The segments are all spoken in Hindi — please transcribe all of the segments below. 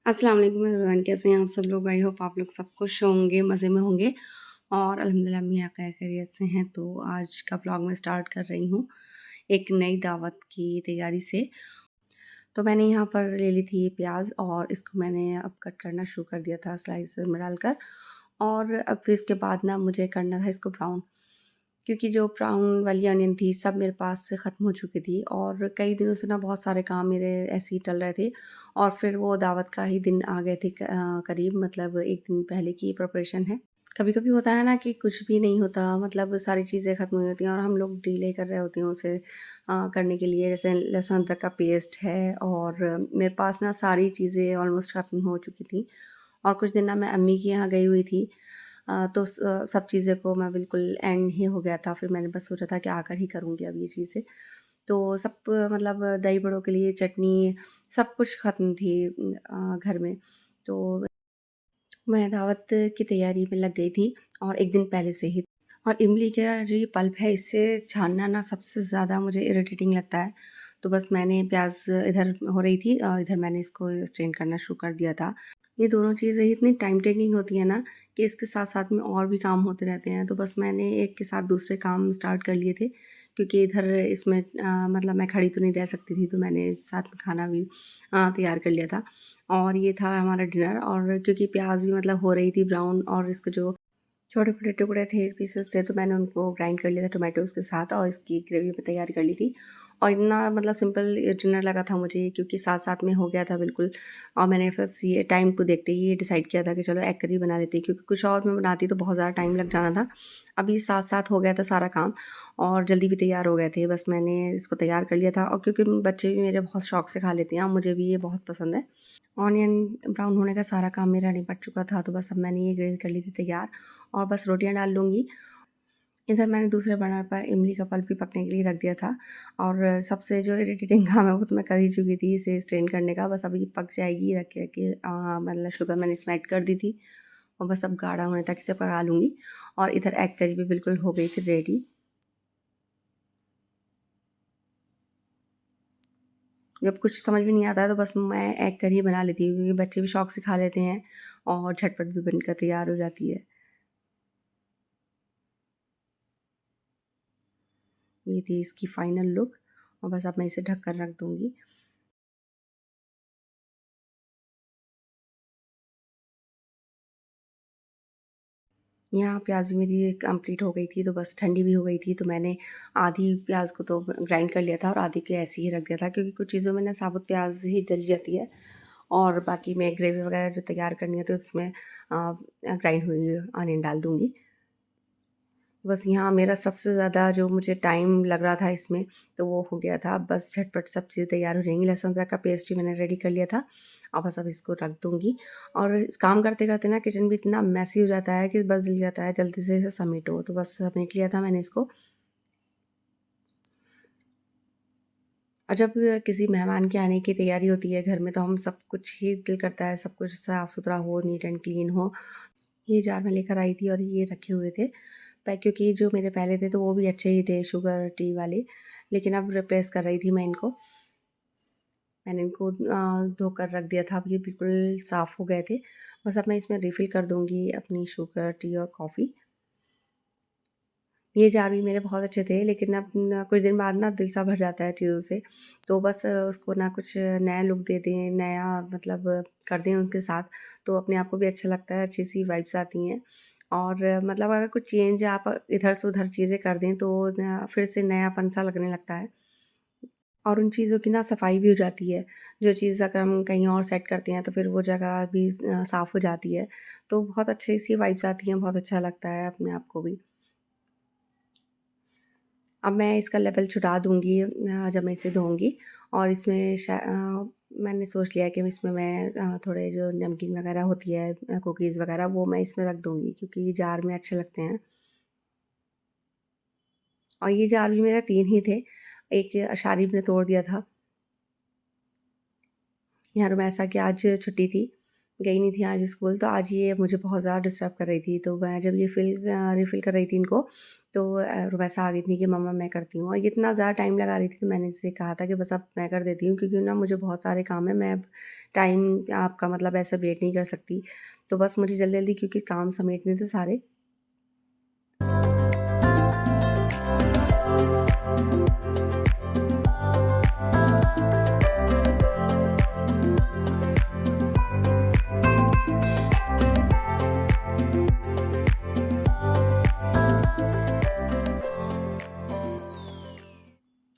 अस्सलाम वालेकुम एवरीवन, कैसे हैं आप सब लोग? आई होप आप लोग सब खुश होंगे, मज़े में होंगे और अल्हम्दुलिल्लाह हम यहाँ खैर खैरियत से हैं। तो आज का व्लॉग मैं स्टार्ट कर रही हूँ एक नई दावत की तैयारी से। तो मैंने यहाँ पर ले ली थी प्याज और इसको मैंने अब कट करना शुरू कर दिया था स्लाइस में डालकर। और अब फिर इसके बाद ना मुझे करना था इसको ब्राउन, क्योंकि जो ब्राउन वाली अनियन थी सब मेरे पास से ख़त्म हो चुकी थी और कई दिनों से ना बहुत सारे काम मेरे ऐसे ही टल रहे थे। और फिर वो दावत का ही दिन आ गए थे करीब, मतलब 1 दिन पहले की प्रिपरेशन है। कभी-कभी होता है ना कि कुछ भी नहीं होता, मतलब सारी चीज़ें ख़त्म हो जाती हैं और हम लोग डिले कर रहे होते हैं उसे करने के लिए। जैसे लहसुन अदरक का पेस्ट है और मेरे पास ना सारी चीज़ें ऑलमोस्ट ख़त्म हो चुकी थी। और कुछ दिन ना मैं अम्मी के यहाँ गई हुई थी, तो सब चीज़ें को मैं बिल्कुल एंड ही हो गया था। फिर मैंने बस सोचा था कि आकर ही करूँगी अब ये चीज़ें। तो सब मतलब दही बड़ों के लिए चटनी सब कुछ ख़त्म थी घर में। तो मैं दावत की तैयारी में लग गई थी और 1 दिन पहले से ही। और इमली का जो ये पल्प है इससे छानना ना सबसे ज़्यादा मुझे इरिटेटिंग लगता है। तो बस मैंने प्याज़ इधर हो रही थी और इधर मैंने इसको स्ट्रेन करना शुरू कर दिया था। ये दोनों चीज़ें इतनी टाइम टेकिंग होती है ना कि इसके साथ-साथ में और भी काम होते रहते हैं। तो बस मैंने एक के साथ दूसरे काम स्टार्ट कर लिए थे, क्योंकि इधर इसमें मतलब मैं खड़ी तो नहीं रह सकती थी, तो मैंने साथ में खाना भी तैयार कर लिया था। और ये था हमारा डिनर। और क्योंकि प्याज़ भी मतलब हो रही थी ब्राउन और इसके जो छोटे-छोटे टुकड़े थे, पीसेस थे, तो मैंने उनको ग्राइंड कर लिया था टोमेटोज़ के साथ और इसकी ग्रेवी मैं तैयार कर ली थी। और इतना मतलब सिंपल डिनर लगा था मुझे, क्योंकि साथ-साथ में हो गया था बिल्कुल। और मैंने बस ये टाइम को देखते ही ये डिसाइड किया था कि चलो एग करी बना लेती, क्योंकि कुछ और मैं बनाती तो बहुत ज़्यादा टाइम लग जाना था। अभी साथ-साथ हो गया था सारा काम और जल्दी भी तैयार हो गए थे। बस मैंने इसको तैयार कर लिया था और क्योंकि बच्चे भी मेरे बहुत शौक से खा लेते हैं और मुझे भी ये बहुत पसंद है। ऑनियन ब्राउन होने का सारा काम मेरा निपट चुका था, तो बस अब मैंने ये ग्रिल कर ली थी तैयार और बस रोटियाँ डाल लूँगी। इधर मैंने दूसरे बर्नर पर इमली का पल्प भी पकने के लिए रख दिया था और सबसे जो इरिटेटिंग काम है वो तो मैं कर ही चुकी थी इसे स्ट्रेन करने का। बस अभी पक जाएगी, रख के मतलब शुगर मैंने इसमें ऐड कर दी थी और बस अब गाढ़ा होने तक इसे पका लूँगी। और इधर एग करी भी बिल्कुल हो गई थी रेडी। जब कुछ समझ में नहीं आता है तो बस मैं एग करी बना लेती हूँ, क्योंकि बच्चे भी शौक से खा लेते हैं और झटपट भी बनकर तैयार हो जाती है। ये थी इसकी फाइनल लुक और बस अब मैं इसे ढक कर रख दूँगी। यहाँ प्याज़ भी मेरी कंप्लीट हो गई थी, तो बस ठंडी भी हो गई थी, तो मैंने आधी प्याज़ को तो ग्राइंड कर लिया था और आधी को ऐसे ही रख दिया था, क्योंकि कुछ चीज़ों में ना साबुत प्याज़ ही डल जाती है। और बाकी मैं ग्रेवी वगैरह जो तैयार करनी है तो उसमें ग्राइंड हुई अनियन डाल दूँगी। बस यहाँ मेरा सबसे ज़्यादा जो मुझे टाइम लग रहा था इसमें, तो वो हो गया था। अब बस झटपट सब चीज़ें तैयार हो जाएँगी। लहसुन अदरक का पेस्ट भी मैंने रेडी कर लिया था और बस अब इसको रख दूँगी। और इस काम करते-करते ना किचन भी इतना मेसी हो जाता है कि बस जल जाता है, जल्दी से इसे समेटो। तो बस समेट लिया था मैंने इसको। और जब किसी मेहमान के आने की तैयारी होती है घर में, तो हम सब कुछ ही दिल करता है सब कुछ साफ़-सुथरा हो, नीट एंड क्लीन हो। ये जार मैं लेकर आई थी और ये रखे हुए थे। क्योंकि जो मेरे पहले थे तो वो भी अच्छे ही थे शुगर टी वाले, लेकिन अब रिप्लेस कर रही थी मैं इनको। मैंने इनको धोकर रख दिया था, अब ये बिल्कुल साफ़ हो गए थे। बस अब मैं इसमें रिफ़िल कर दूँगी अपनी शुगर टी और कॉफ़ी। ये जार भी मेरे बहुत अच्छे थे, लेकिन अब न कुछ दिन बाद ना दिल सा भर जाता है चीज़ों से। तो बस उसको ना कुछ नया लुक दे दें, नया मतलब कर दें उसके साथ, तो अपने आप को भी अच्छा लगता है, अच्छी-सी वाइब्स आती हैं। और मतलब अगर कुछ चेंज आप इधर से उधर चीज़ें कर दें, तो फिर से नयापन-सा लगने लगता है। और उन चीज़ों की ना सफाई भी हो जाती है। जो चीज़ अगर हम कहीं और सेट करते हैं, तो फिर वो जगह भी साफ़ हो जाती है। तो बहुत अच्छी-सी वाइब्स आती हैं, बहुत अच्छा लगता है अपने आप को भी। अब मैं इसका लेवल छुटा दूँगी जब मैं इसे धोऊँगी। और इसमें मैंने सोच लिया है कि इसमें मैं थोड़े जो नमकीन वगैरह होती है, कुकीज़ वगैरह, वो मैं इसमें रख दूँगी, क्योंकि जार में अच्छे लगते हैं। और ये जार भी मेरा 3 ही थे, एक शारीब ने तोड़ दिया था। यहाँ रुमैसा की आज छुट्टी थी, गई नहीं थी आज स्कूल, तो आज ये मुझे बहुत ज़्यादा डिस्टर्ब कर रही थी। तो मैं जब ये रिफ़िल कर रही थी इनको, तो रुमैसा आ गई थी कि मम्मा मैं करती हूँ, और ये इतना ज़्यादा टाइम लगा रही थी, तो मैंने इससे कहा था कि बस अब मैं कर देती हूँ, क्योंकि ना मुझे बहुत सारे काम हैं, मैं अब टाइम आपका मतलब ऐसे वेट नहीं कर सकती। तो बस मुझे जल्दी-जल्दी क्योंकि काम समेटने थे सारे।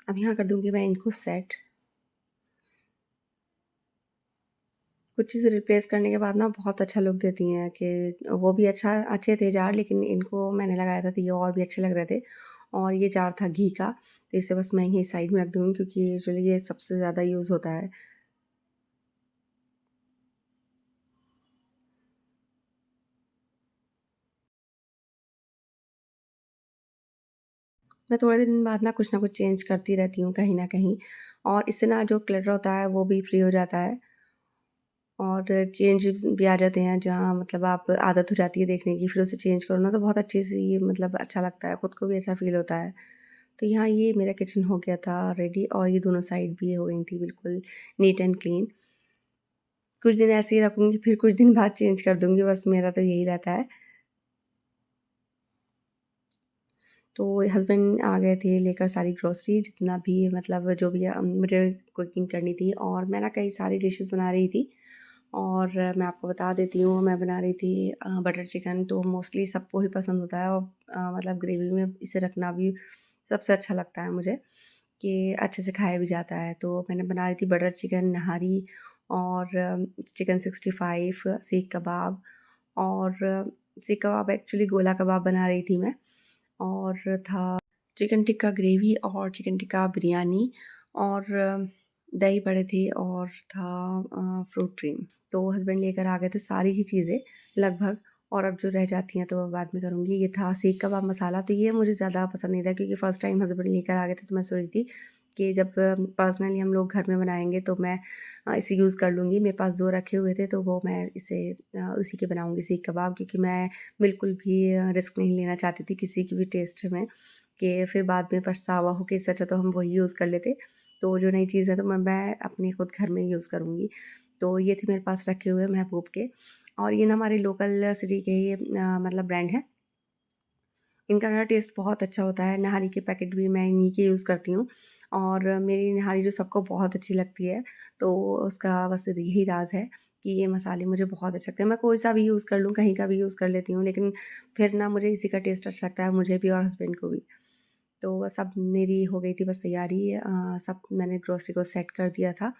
अब यहाँ कर दूँगी मैं इनको सेट। कुछ चीज़ें रिप्लेस करने के बाद ना बहुत अच्छा लुक देती हैं, कि वो भी अच्छे थे जार, लेकिन इनको मैंने लगाया था तो ये और भी अच्छे लग रहे थे। और ये जार था घी का, तो इसे बस मैं यहीं साइड में रख दूँगी, क्योंकि यूजुअली ये सबसे ज़्यादा यूज़ होता है। मैं थोड़े दिन बाद ना कुछ चेंज करती रहती हूँ कहीं न कहीं, और इससे ना जो क्लटर होता है वो भी फ्री हो जाता है, और चेंजेस भी आ जाते हैं, जहाँ मतलब आप आदत हो जाती है देखने की, फिर उसे चेंज करो ना तो बहुत अच्छी-सी मतलब अच्छा लगता है, खुद को भी अच्छा फ़ील होता है। तो यहाँ ये मेरा किचन हो गया था रेडी, और ये दोनों साइड भी हो गई थी बिल्कुल नीट एंड क्लीन। कुछ दिन ऐसे ही रखूँगी, फिर कुछ दिन बाद चेंज कर दूँगी, बस मेरा तो यही रहता है। तो हस्बैंड आ गए थे लेकर सारी ग्रोसरी, जितना भी मतलब जो भी मुझे कुकिंग करनी थी, और मैं ना कई सारी डिशेज़ बना रही थी। और मैं आपको बता देती हूँ, मैं बना रही थी बटर चिकन, तो मोस्टली सबको ही पसंद होता है, और मतलब ग्रेवी में इसे रखना भी सबसे अच्छा लगता है मुझे, कि अच्छे से खाया भी जाता है। तो मैंने बना रही थी बटर चिकन, नहारी, और चिकन 65, सीख कबाब, और सीख कबाब एक्चुअली गोला कबाब बना रही थी मैं, और था चिकन टिक्का ग्रेवी, और चिकन टिक्का बिरयानी, और दही बड़े थे, और था फ्रूट क्रीम। तो हस्बैंड लेकर आ गए थे सारी ही चीज़ें लगभग, और अब जो रह जाती हैं तो मैं बाद में करूँगी। ये था सीख कबाब मसाला, तो ये मुझे ज़्यादा पसंद नहीं था, क्योंकि फ़र्स्ट टाइम हस्बैंड लेकर आ गए थे, तो मैं सोच रही थी कि जब पर्सनली हम लोग घर में बनाएँगे तो मैं इसे यूज़ कर लूँगी। मेरे पास 2 रखे हुए थे, तो वो मैं इसे उसी के बनाऊँगी सीख कबाब, क्योंकि मैं बिल्कुल भी रिस्क नहीं लेना चाहती थी किसी की भी टेस्ट में, कि फिर बाद में पछतावा हो, कि इससे अच्छा तो हम वही यूज़ कर लेते। तो जो नई चीज़ है तो मैं अपनी खुद घर में यूज़ करूँगी। तो ये थे मेरे पास रखे हुए महबूब के, और ये ना हमारे लोकल सिटी के ही मतलब ब्रांड हैं। इनका ना टेस्ट बहुत अच्छा होता है, निहारी के पैकेट भी मैं इन्हीं के यूज़ करती हूँ, और मेरी निहारी जो सबको बहुत अच्छी लगती है, तो उसका बस यही राज़ है कि ये मसाले मुझे बहुत अच्छे लगते हैं। मैं कोई सा भी यूज़ कर लूँ, कहीं का भी यूज़ कर लेती हूँ, लेकिन फिर ना मुझे इसी का टेस्ट अच्छा लगता है, मुझे भी और हस्बैंड को भी। तो बस अब मेरी हो गई थी बस तैयारी, सब मैंने ग्रोसरी को सेट कर दिया था।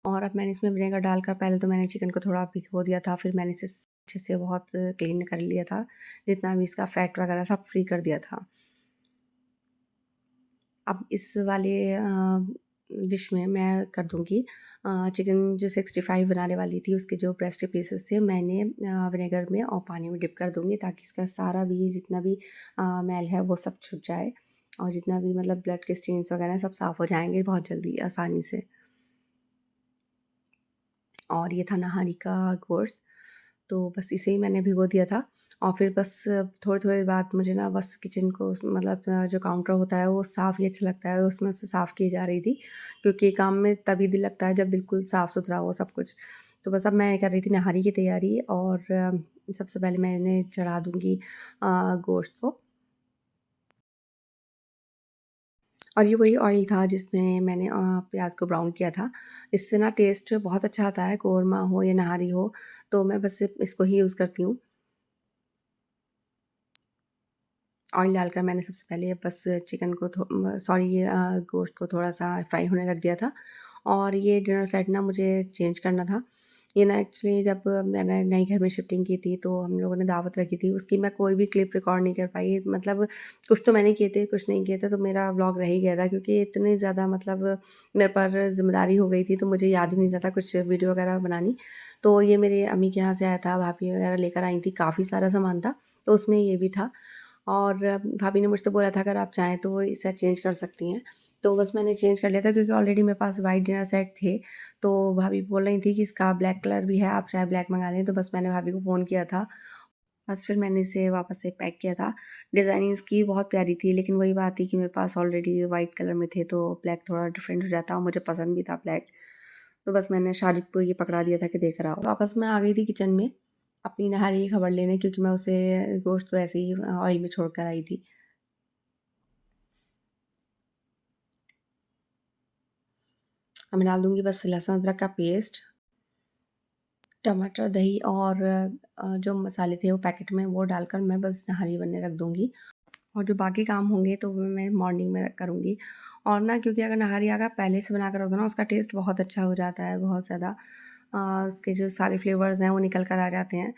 और अब मैंने इसमें विनेगर डालकर पहले तो मैंने चिकन को थोड़ा भिगो दिया था, फिर मैंने इसे अच्छे से बहुत क्लीन कर लिया था, जितना भी इसका फैट वगैरह सब फ्री कर दिया था। अब इस वाले डिश में मैं कर दूँगी चिकन जो 65 बनाने वाली थी, उसके जो ब्रेस्ट पीसेस थे मैंने विनेगर में और पानी में डिप कर दूँगी, ताकि इसका सारा भी जितना भी मैल है वो सब छुट जाए, और जितना भी मतलब ब्लड के स्टेन्स वगैरह हैं सब साफ़ हो जाएँगे बहुत जल्दी आसानी से। और ये था नहारी का गोश्त, तो बस इसे ही मैंने भिगो दिया था, और फिर बस थोड़ी-थोड़ी देर बाद मुझे ना बस किचन को मतलब जो काउंटर होता है वो साफ़ ही अच्छा लगता है, उसमें से साफ़ की जा रही थी, क्योंकि काम में तभी दिल लगता है जब बिल्कुल साफ़-सुथरा हो सब कुछ। तो बस अब मैं कर रही थी नहारी की तैयारी, और सबसे पहले मैंने चढ़ा दूँगी गोश्त को, और ये वही ऑयल था जिसमें मैंने प्याज़ को ब्राउन किया था। इससे ना टेस्ट बहुत अच्छा आता है, कोरमा हो या नहारी हो, तो मैं बस सिर्फ़ इसको ही यूज़ करती हूँ। ऑयल डालकर मैंने सबसे पहले बस चिकन को ये गोश्त को थोड़ा-सा फ्राई होने रख दिया था, और ये डिनर सेट ना मुझे चेंज करना था। ये ना एक्चुअली जब मैंने नए घर में शिफ्टिंग की थी, तो हम लोगों ने दावत रखी थी, उसकी मैं कोई भी क्लिप रिकॉर्ड नहीं कर पाई। मतलब कुछ तो मैंने किए थे, कुछ नहीं किए थे, तो मेरा व्लॉग रह ही गया था, क्योंकि इतनी ज़्यादा मतलब मेरे पर ज़िम्मेदारी हो गई थी, तो मुझे याद ही नहीं रहता कुछ वीडियो वगैरह बनानी। तो ये मेरे अम्मी के यहाँ से आया था, भाभी वगैरह लेकर आई थी, काफ़ी सारा सामान था, तो उसमें ये भी था। और भाभी ने मुझसे बोला था अगर आप चाहें तो इसे चेंज कर सकती हैं। तो बस मैंने चेंज कर लिया था क्योंकि ऑलरेडी मेरे पास व्हाइट डिनर सेट थे। तो भाभी बोल रही थी कि इसका ब्लैक कलर भी है, आप चाहे ब्लैक मँगा लें। तो बस मैंने भाभी को फ़ोन किया था, बस फिर मैंने इसे वापस से पैक किया था। डिज़ाइनिंग इसकी बहुत प्यारी थी, लेकिन वही बात थी कि मेरे पास ऑलरेडी व्हाइट कलर में थे, तो ब्लैक थोड़ा डिफरेंट हो जाता और मुझे पसंद भी था ब्लैक। तो बस मैंने शारिक को ये पकड़ा दिया था कि देख रहा हो। वापस मैं आ गई थी किचन में अपनी नहारी की खबर लेने, क्योंकि मैं उसे गोश्त तो ऐसे ही ऑयल में छोड़ कर आई थी। अब मैं डाल दूँगी बस लहसुन अदरक का पेस्ट, टमाटर, दही और जो मसाले थे वो पैकेट में वो डालकर मैं बस नहारी बनने रख दूँगी। और जो बाकी काम होंगे तो वो मैं मॉर्निंग में करूँगी। और ना, क्योंकि अगर नहारी अगर पहले से बना कर रख दो ना, उसका टेस्ट बहुत अच्छा हो जाता है, बहुत ज़्यादा उसके जो सारे फ्लेवर्स हैं वो निकल कर आ जाते हैं।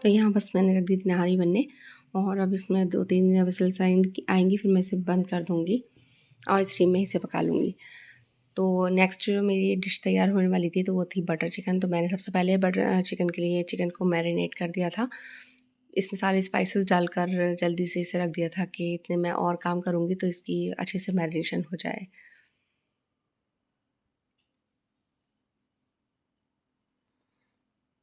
तो यहाँ बस मैंने रख दी थी नहारी बनने, और अब इसमें 2-3 विसिल्स आएँगी, फिर मैं इसे बंद कर दूँगी और स्टीम में इसे पका लूँगी। तो नेक्स्ट जो मेरी डिश तैयार होने वाली थी तो वो थी बटर चिकन। तो मैंने सबसे पहले बटर चिकन के लिए चिकन को मैरिनेट कर दिया था। इसमें सारे स्पाइसेस डालकर जल्दी से इसे रख दिया था कि इतने में और काम करूँगी तो इसकी अच्छे से मैरिनेशन हो जाए।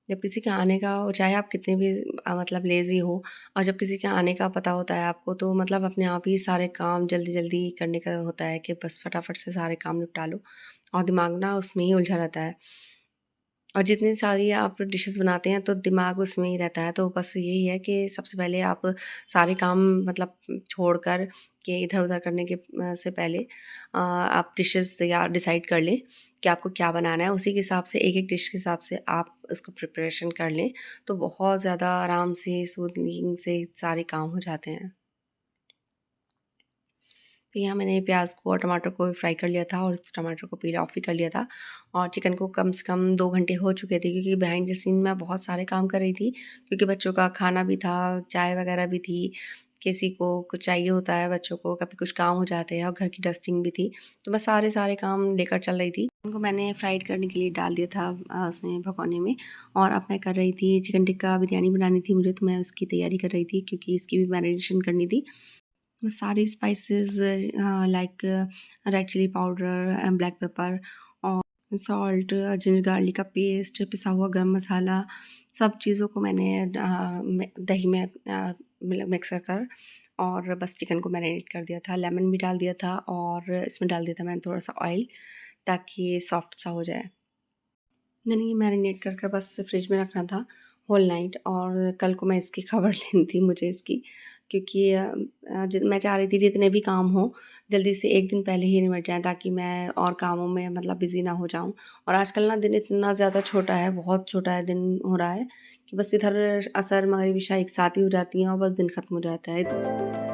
जब किसी के आने का हो, चाहे आप कितने भी मतलब लेज़ी हो, और जब किसी के आने का पता होता है आपको, तो मतलब अपने आप ही सारे काम जल्दी-जल्दी करने का होता है कि बस फटाफट से सारे काम निपटा लो, और दिमाग ना उसमें ही उलझा रहता है। और जितनी सारी आप डिशेज़ बनाते हैं तो दिमाग उसमें ही रहता है, तो बस यही है कि सबसे पहले आप सारे काम मतलब छोड़कर के इधर-उधर करने के से पहले आप डिशेज़ तैयार डिसाइड कर लें कि आपको क्या बनाना है। उसी के हिसाब से एक-एक डिश के हिसाब से आप उसको प्रिपरेशन कर लें, तो बहुत ज़्यादा आराम से, सूदिंग से सारे काम हो जाते हैं। तो यहाँ मैंने प्याज़ को और टमाटर को फ्राई कर लिया था और टमाटर को पील ऑफ भी कर लिया था, और चिकन को कम से कम 2 घंटे हो चुके थे, क्योंकि बिहाइंड द सीन मैं बहुत सारे काम कर रही थी, क्योंकि बच्चों का खाना भी था, चाय वगैरह भी थी, किसी को कुछ चाहिए होता है बच्चों को, कभी कुछ काम हो जाते हैं, और घर की डस्टिंग भी थी। तो मैं सारे काम लेकर चल रही थी। उनको मैंने फ्राइड करने के लिए डाल दिया था उसमें भगोने में, और अब मैं कर रही थी चिकन टिक्का बिरयानी बनानी थी मुझे, तो मैं उसकी तैयारी कर रही थी क्योंकि इसकी भी मैरिनेशन करनी थी। सारी spices like red chilli powder and black pepper और सॉल्ट, जिंजर गार्लिक का पेस्ट, पिसा हुआ गरम मसाला, सब चीज़ों को मैंने दही में मिक्स कर और बस चिकन को मैरिनेट कर दिया था। लेमन भी डाल दिया था, और इसमें डाल दिया था मैंने थोड़ा सा ऑयल, ताकि ये सॉफ्ट सा हो जाए। मैंने ये मैरिनेट कर बस फ्रिज में रखना था होल नाइट, और कल को मैं इसकी खबर लेनी थी मुझे इसकी, क्योंकि मैं चाह रही थी जितने भी काम हों जल्दी से एक दिन पहले ही निपट जाएँ, ताकि मैं और कामों में मतलब बिज़ी ना हो जाऊँ। और आजकल ना दिन इतना ज़्यादा छोटा है, बहुत छोटा है दिन हो रहा है, कि बस इधर असर मगरिब इशा एक साथ ही हो जाती हैं और बस दिन ख़त्म हो जाता है।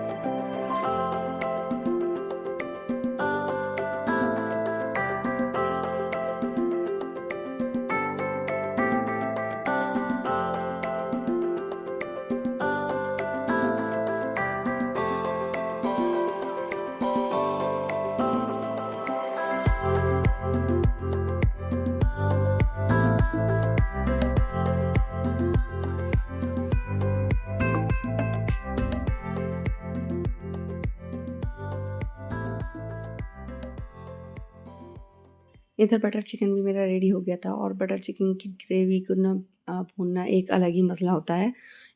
इधर बटर चिकन भी मेरा रेडी हो गया था, और बटर चिकन की ग्रेवी को ना भूनना एक अलग ही मसला होता है।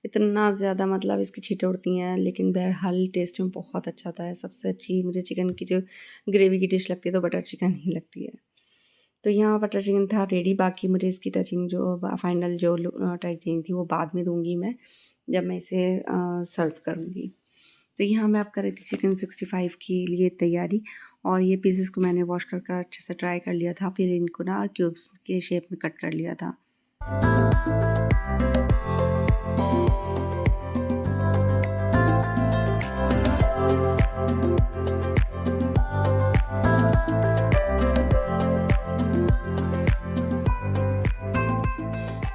इतना ज़्यादा मतलब इसकी छींटें उड़ती हैं, लेकिन बहरहाल टेस्ट में बहुत अच्छा होता है। सबसे अच्छी मुझे चिकन की जो ग्रेवी की डिश लगती है तो बटर चिकन ही लगती है। तो यहाँ बटर चिकन था रेडी, बाकी मुझे इसकी टचिंग जो फाइनल जो टचिंग थी वो बाद में दूँगी मैं, जब मैं इसे सर्व करूँगी। तो यहाँ मैं अब कर रही थी चिकन 65 के लिए तैयारी, और ये पीसेस को मैंने वॉश कर अच्छे से ट्राई कर लिया था, फिर इनको ना क्यूब्स के शेप में कट कर लिया था।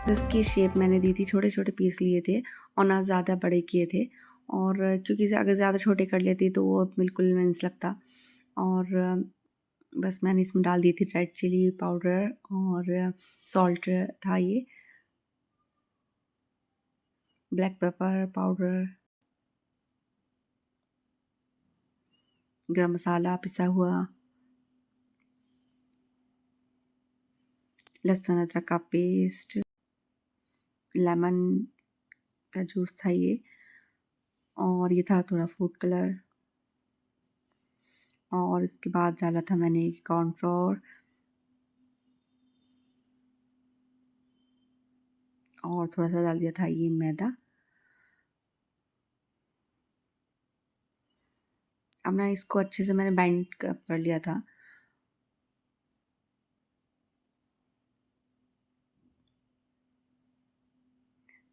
इसकी शेप मैंने दी थी, छोटे-छोटे पीस लिए थे और ना ज़्यादा बड़े किए थे, और क्योंकि अगर ज़्यादा छोटे कर लेती तो वो बिल्कुल मेंस लगता। और बस मैंने इसमें डाल दी थी रेड चिली पाउडर और सॉल्ट था ये, ब्लैक पेपर पाउडर, गरम मसाला पिसा हुआ, लहसुन अदरक का पेस्ट, लेमन का जूस था ये, और ये था थोड़ा फूड कलर, और इसके बाद डाला था मैंने कॉर्नफ्लोर और थोड़ा-सा डाल दिया था ये मैदा। अब ना इसको अच्छे से मैंने बाइंड कर लिया था।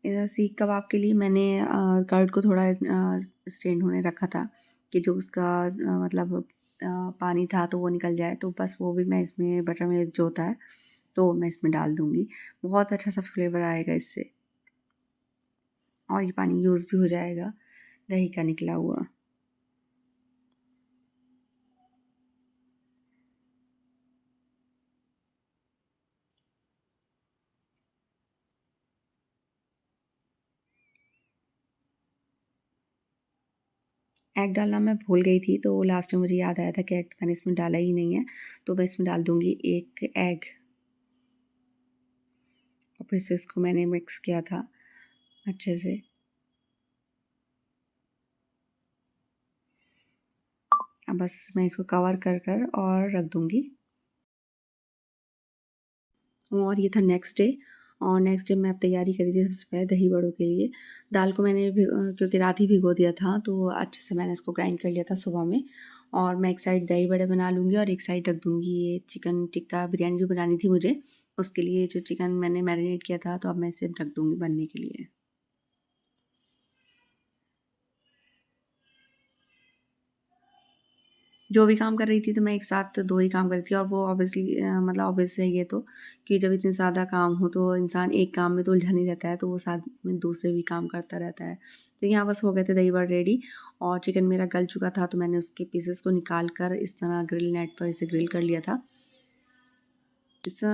इधर सीख कबाब के लिए मैंने कर्ड को थोड़ा स्ट्रेन होने रखा था कि जो उसका मतलब पानी था तो वो निकल जाए, तो बस वो भी मैं इसमें बटर मिल्क जो होता है तो मैं इसमें डाल दूँगी। बहुत अच्छा सा फ्लेवर आएगा इससे, और ये पानी यूज़ भी हो जाएगा दही का निकला हुआ। एग डालना मैं भूल गई थी, तो लास्ट में मुझे याद आया था कि एग मैंने इसमें डाला ही नहीं है, तो मैं इसमें डाल दूँगी 1 एग, और फिर से इसको मैंने मिक्स किया था अच्छे से। अब बस मैं इसको कवर कर और रख दूँगी। और ये था नेक्स्ट डे, और नेक्स्ट डे मैं अब तैयारी करी थी सबसे पहले दही बड़ों के लिए। दाल को मैंने क्योंकि रात ही भिगो दिया था, तो अच्छे से मैंने इसको ग्राइंड कर लिया था सुबह में, और मैं एक साइड दही बड़े बना लूँगी और एक साइड रख दूँगी ये चिकन टिक्का बिरयानी जो बनानी थी मुझे, उसके लिए जो चिकन मैंने मैरिनेट किया था, तो अब मैं इसे रख दूँगी बनने के लिए। जो भी काम कर रही थी तो मैं एक साथ 2 ही काम कर रही थी, और वो ऑब्वियसली मतलब ऑब्वियस है ये तो, कि जब इतने ज़्यादा काम हो तो इंसान एक काम में तो उलझा नहीं रहता है, तो वो साथ में दूसरे भी काम करता रहता है। तो यहाँ बस हो गए थे दही बड़े रेडी, और चिकन मेरा गल चुका था, तो मैंने उसके पीसेस को निकाल कर इस तरह ग्रिल नेट पर इसे ग्रिल कर लिया था। इससे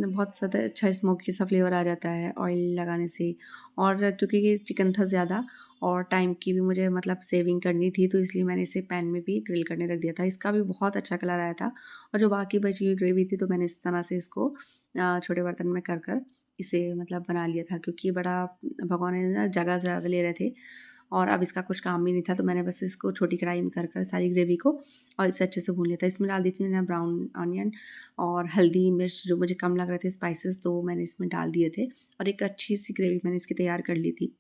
बहुत ज़्यादा अच्छा स्मोकी सा फ्लेवर आ जाता है ऑयल लगाने से, और क्योंकि ये चिकन था ज़्यादा और टाइम की भी मुझे मतलब सेविंग करनी थी, तो इसलिए मैंने इसे पैन में भी ग्रिल करने रख दिया था। इसका भी बहुत अच्छा कलर आया था, और जो बाकी बची हुई ग्रेवी थी तो मैंने इस तरह से इसको छोटे बर्तन में कर इसे मतलब बना लिया था, क्योंकि ये बड़ा भगोने में ना जगह ज़्यादा ले रहे थे, और अब इसका कुछ काम भी नहीं था, तो मैंने बस इसको छोटी कढ़ाई में कर सारी ग्रेवी को और इसे अच्छे से भून लिया था। इसमें डाल दी थी मैंने ब्राउन ऑनियन और हल्दी, मिर्च जो मुझे कम लग रहे थे स्पाइसेस, तो वो मैंने इसमें डाल दिए थे, और एक अच्छी-सी ग्रेवी मैंने इसकी तैयार कर ली थी।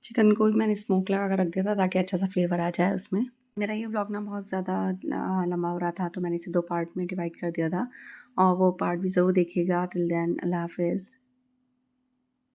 चिकन को भी मैंने स्मोक लगा कर रख दिया था ताकि अच्छा सा फ्लेवर आ जाए उसमें। मेरा ये व्लॉग ना बहुत ज़्यादा लंबा हो रहा था, तो मैंने इसे 2 पार्ट में डिवाइड कर दिया था, और वो पार्ट भी ज़रूर देखिएगा। टिल देन अल्लाह हाफ़िज़।